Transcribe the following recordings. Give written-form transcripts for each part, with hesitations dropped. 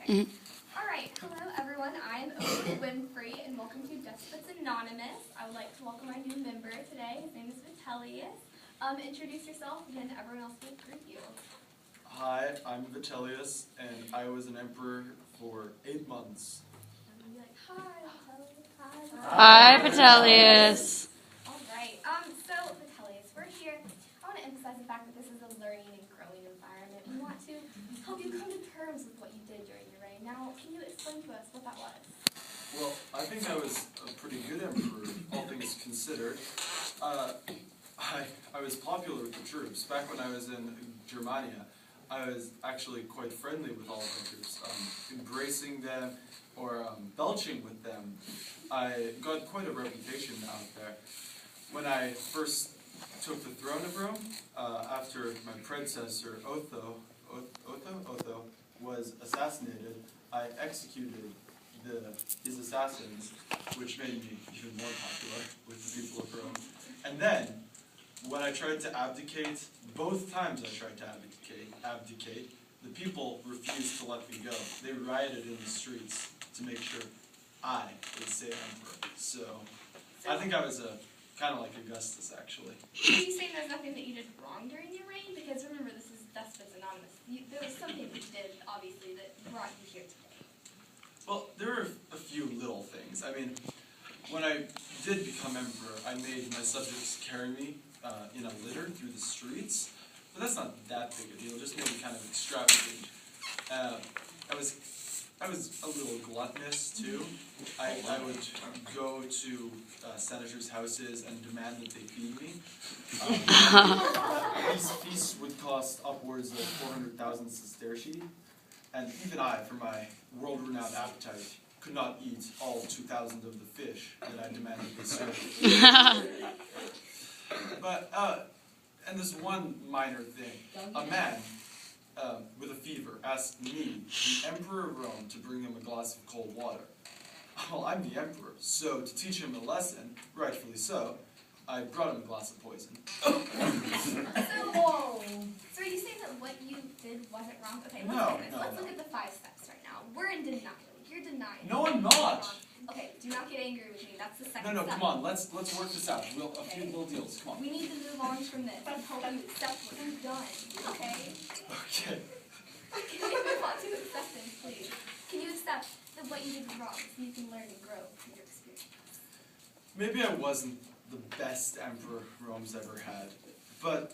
Okay. All right. Hello, everyone. I'm Owen Winfrey, and welcome to Despots Anonymous. I would like to welcome our new member today. His name is Vitellius. Introduce yourself, and then everyone else will greet you. Hi, I'm Vitellius, and I was an emperor for 8 months. And you'll be like, hi, Vitellius. Hi, Vitellius. All right. So, Vitellius, we're here. I want to emphasize the fact that this is a learning and growing environment. We want to help you come to terms with what you did during your reign. Now, can you explain to us what that was? Well, I think I was a pretty good emperor, all things considered. I was popular with the troops. Back when I was in Germania, I was actually quite friendly with all of the troops, embracing them or belching with them. I got quite a reputation out there. When I first took the throne of Rome, after my predecessor Otho was assassinated, I executed his assassins, which made me even more popular with the people of Rome. And then, when I tried to abdicate, both times I tried to abdicate, the people refused to let me go. They rioted in the streets to make sure I would stay emperor. So I think I was kind of like Augustus, actually. Are you saying there's nothing that you did wrong during your reign? Because remember, this is Despots Anonymous. There was something that you did, obviously, that brought you here today. Well, there are a few little things. I mean, when I did become emperor, I made my subjects carry me in a litter through the streets. But that's not that big a deal, just maybe kind of extravagant. I was a little gluttonous, too. I would go to senators' houses and demand that they feed me. These feasts would cost upwards of 400,000 sestertii, and even I, for my world-renowned appetite, could not eat all 2,000 of the fish that I demanded they serve. But, and this one minor thing, a man with a fever asked me, the Emperor of Rome, to bring him a glass of cold water. Well, I'm the Emperor, so to teach him a lesson, rightfully so, I brought him a glass of poison. Whoa! So are you saying that what you did wasn't wrong? Okay, let's look at the 5 steps right now. We're in denial. You're denying. No, I'm not. Okay, do not get angry with me. That's the second No, step. come on. Let's work this out. A few little deals. Come on. We need to move on from this and help you accept what you've done. Okay? Okay. Can we move on to acceptance, please? Can you accept that what you did was wrong so you can learn and grow from your experience? Maybe I wasn't the best emperor Rome's ever had, but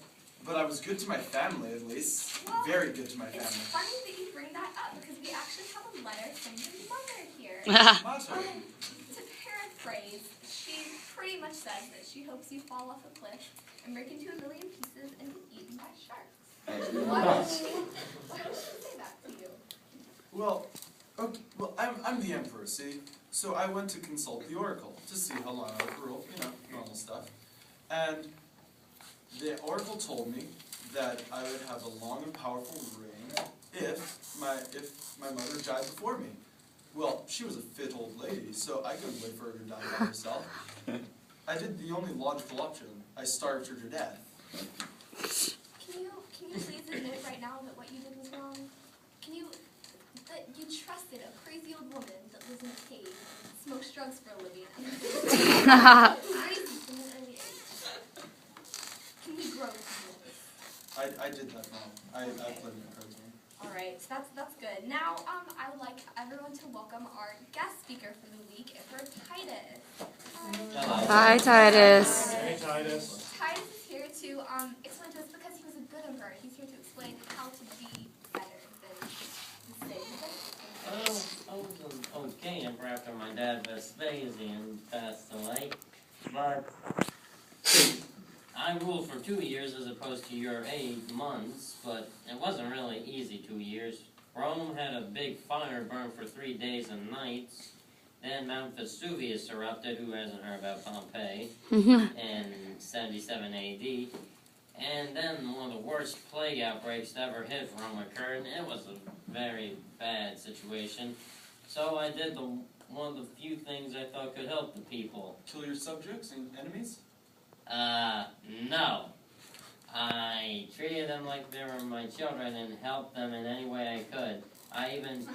I was good to my family, at least. Well, very good to my family. It's funny that you bring that up because we actually have a letter from your mother here. To paraphrase, she pretty much says that she hopes you fall off a cliff and break into a million pieces and be eaten by sharks. Why would she say that to you? Well, okay, I'm the emperor, see? So I went to consult the oracle to see how long I would rule, normal stuff. And the oracle told me that I would have a long and powerful reign if my mother died before me. Well, she was a fit old lady, so I couldn't wait for her to die by herself. I did the only logical option. I starved her to death. Can you please admit right now that what you did was wrong? That you trusted a crazy old woman that lives in a cave and smokes drugs for a living and raised you from an early age. Can we grow from this? I did that wrong. I played my cards wrong. Alright, so that's good. Now, I would like everyone to welcome our guest speaker for the week, Emperor Titus. Hi, Titus. Hey, Titus. Titus is here to explain to us, because he was a good emperor, he's here to explain how to be better than the same. I was an okay emperor after my dad Vespasian passed away, but I ruled for 2 years as opposed to your 8 months, but it wasn't really easy 2 years. Rome had a big fire burn for 3 days and nights. Then Mount Vesuvius erupted, who hasn't heard about Pompeii, in 77 AD. And then one of the worst plague outbreaks to ever hit Rome occurred, and it was a very bad situation. So I did one of the few things I thought could help the people. Kill your subjects and enemies? No. I treated them like they were my children and helped them in any way I could. I even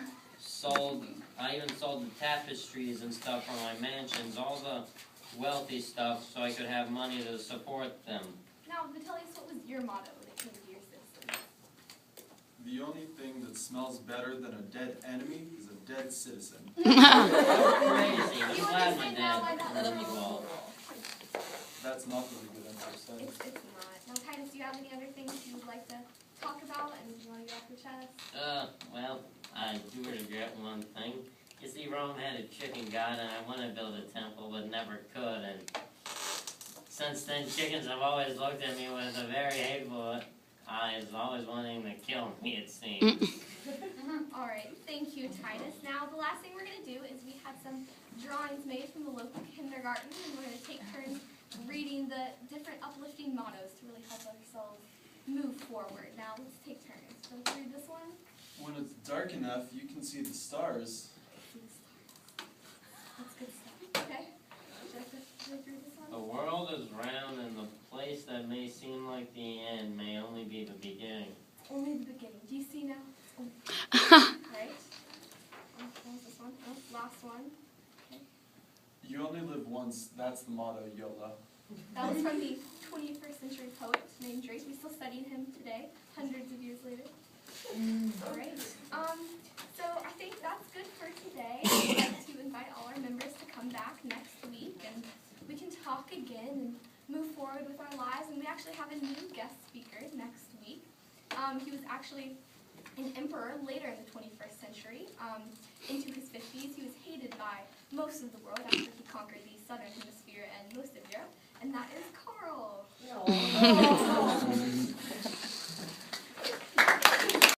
I even sold the tapestries and stuff from my mansions, all the wealthy stuff, so I could have money to support them. Now, Vitellius, what was your motto when it came to your citizens? The only thing that smells better than a dead enemy is a dead citizen. Crazy. I'm You glad my understand now why dad that told was me wrong? well. That's not really good answer, It's not. Now, Titus, do you have any other things you would like to talk about and you want to get off your chest? Well, I do regret one thing. You see, Rome had a chicken god, and I wanted to build a temple, but never could, and since then, chickens have always looked at me with a very hateful eyes, always wanting to kill me, it seems. All right, thank you, Titus. Now, the last thing we're going to do is we have some drawings made from the local kindergarten, and we're going to take turns reading the different uplifting mottos to really help ourselves move forward. Now, let's take turns. So, let's read this one. When it's dark enough, you can see the stars. That's good stuff. Okay. Should I read this The one? world is round, and the place that may seem like the end may only be the beginning. Only the beginning. Do you see now? Right? Oh, what was this one? Oh, last one. Okay. You only live once, that's the motto, YOLO. That was from the 21st century poet named Drake. We still studying him today, hundreds of years later. All right. So I think that's good for today. I'd like to invite all our members to come back next week, and we can talk again and move forward with our lives. And we actually have a new guest speaker next week. He was actually an emperor later in the 21st century. Into his 50s, he was hated by most of the world after he conquered the southern hemisphere and most of Europe, and that is Carl.